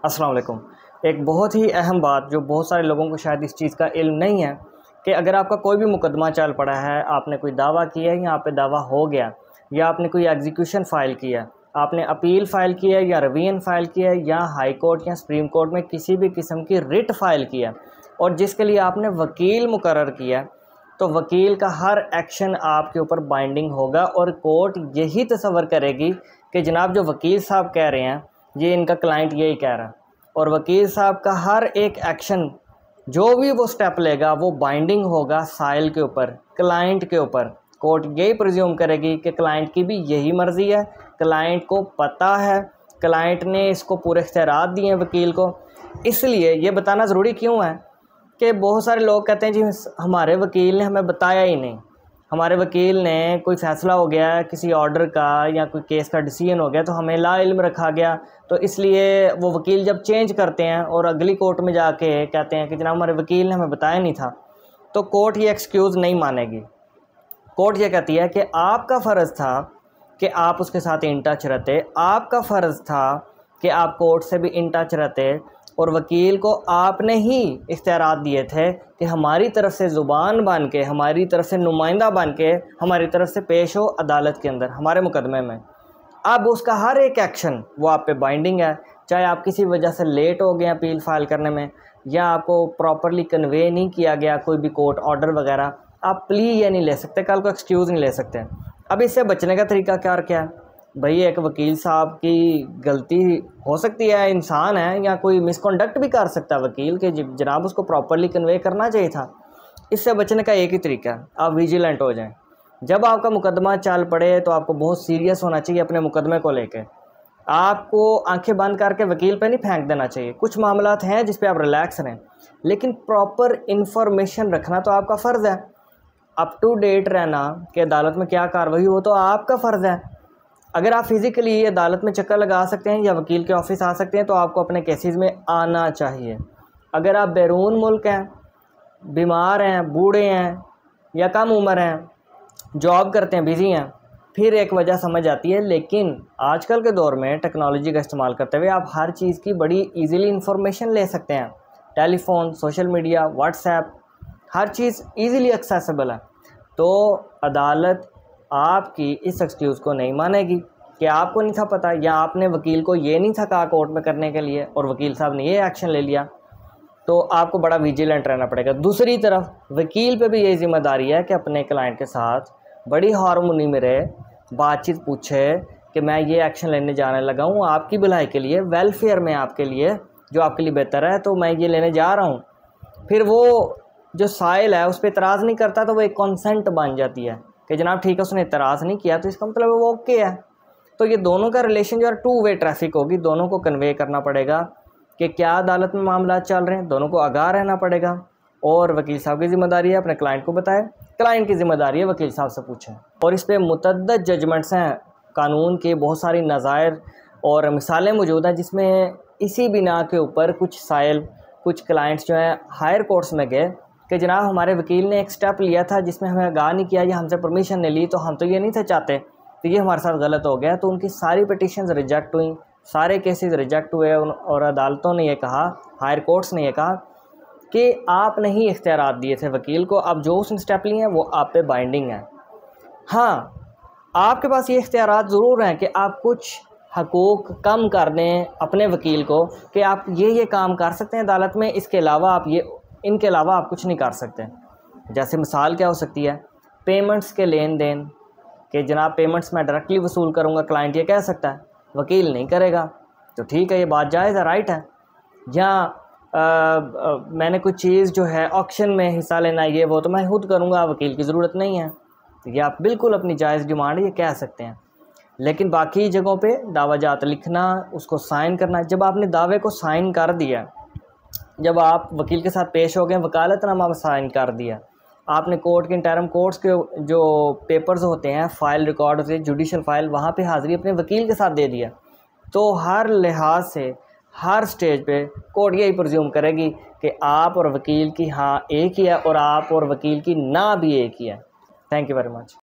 अस्सलाम वालेकुम। एक बहुत ही अहम बात जो बहुत सारे लोगों को शायद इस चीज़ का इल्म नहीं है कि अगर आपका कोई भी मुकदमा चल पड़ा है, आपने कोई दावा किया है या आप पे दावा हो गया या आपने कोई एग्जीक्यूशन फ़ाइल किया, आपने अपील फ़ाइल किया या रिवीजन फ़ाइल किया या हाई कोर्ट या सुप्रीम कोर्ट में किसी भी किस्म की रिट फ़ाइल किया और जिसके लिए आपने वकील मुकर्रर किया, तो वकील का हर एक्शन आपके ऊपर बाइंडिंग होगा और कोर्ट यही तसव्वुर करेगी कि जनाब जो वकील साहब कह रहे हैं ये इनका क्लाइंट यही कह रहा है, और वकील साहब का हर एक एक्शन जो भी वो स्टेप लेगा वो बाइंडिंग होगा साइल के ऊपर, क्लाइंट के ऊपर। कोर्ट यही प्रिज्यूम करेगी कि क्लाइंट की भी यही मर्ज़ी है, क्लाइंट को पता है, क्लाइंट ने इसको पूरे इख्तियारात दिए हैं वकील को। इसलिए ये बताना ज़रूरी क्यों है कि बहुत सारे लोग कहते हैं जी हमारे वकील ने हमें बताया ही नहीं, हमारे वकील ने कोई फ़ैसला हो गया किसी ऑर्डर का या कोई केस का डिसीजन हो गया तो हमें ला इल्म रखा गया, तो इसलिए वो वकील जब चेंज करते हैं और अगली कोर्ट में जाके कहते हैं कि जनाब हमारे वकील ने हमें बताया नहीं था, तो कोर्ट ये एक्सक्यूज़ नहीं मानेगी। कोर्ट ये कहती है कि आपका फ़र्ज़ था कि आप उसके साथ इन टच रहते, आपका फ़र्ज़ था कि आप कोर्ट से भी इन टच रहते और वकील को आपने ही इख्तियारात दिए थे कि हमारी तरफ से ज़ुबान बन के, हमारी तरफ से नुमाइंदा बन के, हमारी तरफ से पेश हो अदालत के अंदर हमारे मुकदमे में। अब उसका हर एक एक्शन वो आप पे बाइंडिंग है, चाहे आप किसी वजह से लेट हो गए अपील फाइल करने में या आपको प्रॉपरली कन्वे नहीं किया गया कोई भी कोर्ट ऑर्डर वगैरह, आप प्ली ये नहीं ले सकते, कल को एक्सक्यूज़ नहीं ले सकते। अब इससे बचने का तरीका क्या है भाई, एक वकील साहब की गलती हो सकती है, इंसान है या कोई मिसकॉन्डक्ट भी कर सकता है वकील के, जनाब उसको प्रॉपरली कन्वे करना चाहिए था। इससे बचने का एक ही तरीका है, आप विजिलेंट हो जाएं। जब आपका मुकदमा चल पड़े तो आपको बहुत सीरियस होना चाहिए अपने मुकदमे को लेके। आपको आंखें बंद करके वकील पे नहीं फेंक देना चाहिए। कुछ मामलात हैं जिस पे आप रिलैक्स रहें, लेकिन प्रॉपर इन्फॉर्मेशन रखना तो आपका फ़र्ज़ है। अप टू डेट रहना कि अदालत में क्या कार्रवाई हो तो आपका फ़र्ज़ है। अगर आप फिज़िकली अदालत में चक्कर लगा सकते हैं या वकील के ऑफिस आ सकते हैं तो आपको अपने केसेस में आना चाहिए। अगर आप बैरून मुल्क हैं, बीमार हैं, बूढ़े हैं या कम उम्र हैं, जॉब करते हैं, बिज़ी हैं, फिर एक वजह समझ आती है। लेकिन आजकल के दौर में टेक्नोलॉजी का इस्तेमाल करते हुए आप हर चीज़ की बड़ी ईज़िली इंफॉर्मेशन ले सकते हैं। टेलीफ़ोन, सोशल मीडिया, व्हाट्सएप, हर चीज़ ईज़िली एक्सेसिबल है। तो अदालत आपकी इस एक्सक्यूज़ को नहीं मानेगी कि आपको नहीं था पता या आपने वकील को ये नहीं था कहा कोर्ट में करने के लिए और वकील साहब ने ये एक्शन ले लिया, तो आपको बड़ा विजिलेंट रहना पड़ेगा। दूसरी तरफ वकील पे भी यही ज़िम्मेदारी है कि अपने क्लाइंट के साथ बड़ी हारमोनी में रहे, बातचीत पूछे कि मैं ये एक्शन लेने जाने लगा हूँ आपकी भलाई के लिए, वेलफेयर में आपके लिए, जो आपके लिए बेहतर है, तो मैं ये लेने जा रहा हूँ। फिर वो जो साइल है उस पर इतराज़ नहीं करता तो वो एक कॉन्सेंट बन जाती है कि जनाब ठीक है उसने इतराज़ नहीं किया तो इसका मतलब वो ओके है। तो ये दोनों का रिलेशन जो है टू वे ट्रैफिक होगी, दोनों को कन्वे करना पड़ेगा कि क्या अदालत में मामला चल रहे हैं, दोनों को आगाह रहना पड़ेगा। और वकील साहब की ज़िम्मेदारी है अपने क्लाइंट को बताए, क्लाइंट की ज़िम्मेदारी है वकील साहब से पूछें। और इस पर मुतअद्दिद जजमेंट्स हैं, कानून के बहुत सारी नज़ायर और मिसालें मौजूद हैं जिसमें इसी बिना के ऊपर कुछ साइल, कुछ क्लाइंट्स जो हैं हायर कोर्ट्स में गए कि जनाब हमारे वकील ने एक स्टेप लिया था जिसमें हमें आगाह नहीं किया या हमसे परमिशन नहीं ली, तो हम तो ये नहीं थे चाहते, तो ये हमारे साथ गलत हो गया। तो उनकी सारी पिटीशंस रिजेक्ट हुई, सारे केसेस रिजेक्ट हुए और अदालतों ने ये कहा, हायर कोर्ट्स ने ये कहा कि आपने ही इख्तियारात दिए थे वकील को, अब जो उसने स्टेप लिए हैं वो आप पे बाइंडिंग है। हाँ, आपके पास ये इख्तियारात ज़रूर हैं कि आप कुछ हकूक़ कम कर दें अपने वकील को कि आप ये काम कर सकते हैं अदालत में, इसके अलावा आप इनके अलावा आप कुछ नहीं कर सकते। जैसे मिसाल क्या हो सकती है, पेमेंट्स के लेन देन कि जनाब पेमेंट्स मैं डायरेक्टली वसूल करूँगा, क्लाइंट ये कह सकता है, वकील नहीं करेगा, तो ठीक है ये बात जायज़ है, राइट है। या मैंने कोई चीज़ जो है ऑक्शन में हिस्सा लेना है ये वो तो मैं खुद करूँगा, वकील की ज़रूरत नहीं है, तो ये आप बिल्कुल अपनी जायज़ डिमांड ये कह सकते हैं। लेकिन बाकी जगहों पे दावाजात लिखना, उसको साइन करना, जब आपने दावे को साइन कर दिया, जब आप वकील के साथ पेश हो गए, वकालतनामा साइन कर दिया, आपने कोर्ट के इंटरम कोर्ट्स के जो पेपर्स होते हैं, फ़ाइल रिकॉर्ड होते हैं, जुडिशल फ़ाइल, वहाँ पे हाज़िरी अपने वकील के साथ दे दिया, तो हर लिहाज से हर स्टेज पे कोर्ट यही प्रिज्यूम करेगी कि आप और वकील की हाँ एक ही है और आप और वकील की ना भी एक ही है। Thank you very much.